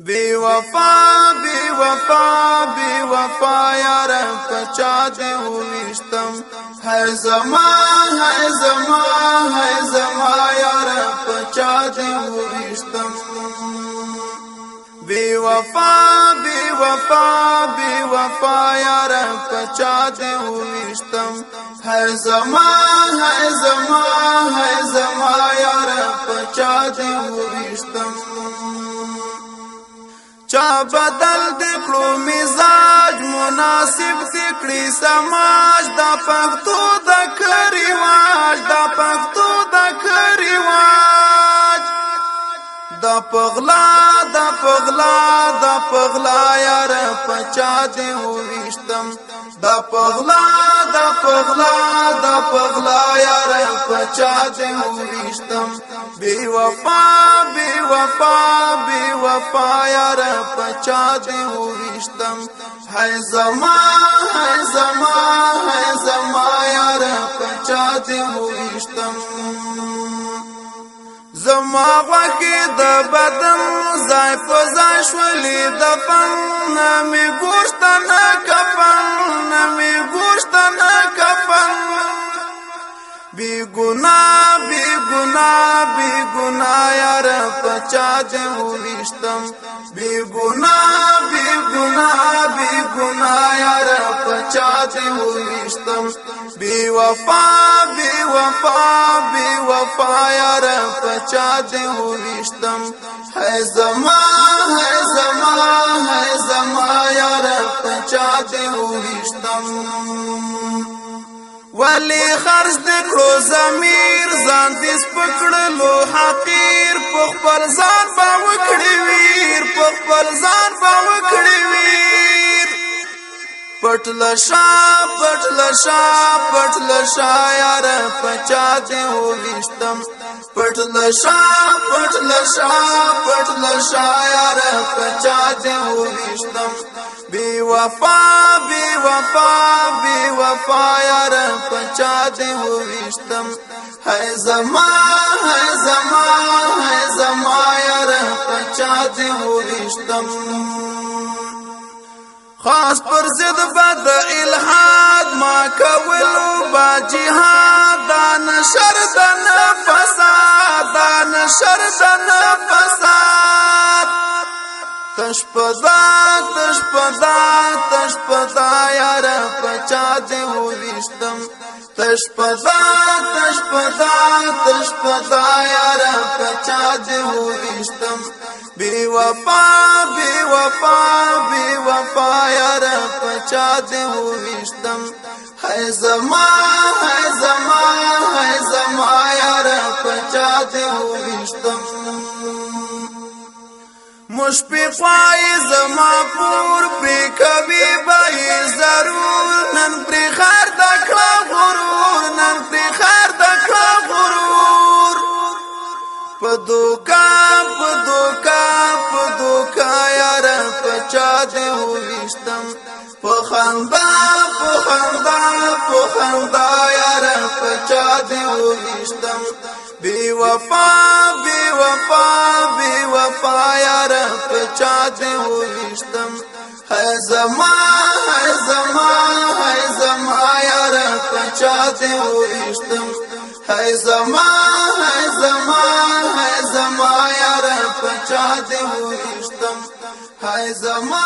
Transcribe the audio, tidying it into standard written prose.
بی وفا یار پچا دے وشتم ہے زمان یار پچا دے وشتم بی وفا یار پچا دے وشتم ہے زمان یار پچا دے وشتم چا بدل دکړو مزاج مناسب دکړي سماج دا پښتو د کریواج دا پغلا یار پچا دے وشتم دا پغلا یار پچا دے وشتم بی وفا یار پچا دے وشتم ہے زما یار پچا دے وشتم زما غوږی د بدن ځای په ځای شولې دفن نمی ګوشت نه کفن بی گناه یار پچا دے وشتم بی گناه یار پچا دے وشتم بی وفا یار پچا دے وشتم ہے زما یار پچا دے وشتم ولی خرج دکړو ضمیر ځان دې سپکړلو حقیر په خپل ځان به وکړي ویر پټ لشا یار پچا دے وشتم پټ لشا یار پچا دے وشتم بی وفا یار پچا دے وشتم ہے زما یار پچا دے وشتم خاص پر ضد بد الہاد ما کولو با جہاد دان شردن فساد تشپدا یار پچا دے وشتم تشپدا یار پچا دے وشتم بی وفا یار پچا دے وشتم ہے زما یار پچا دے وشتم مشفقای زما پور پری کبھی بھائی ضرور نن پری خیر دکړه غرور پدوکا یار پچا دے وشتم پخندا یار پچا دے وشتم بی وفا یار پچا دے وشتم ہے زما یار پچا دے وشتم ہے زما یار پچا دے وشتم ہے زما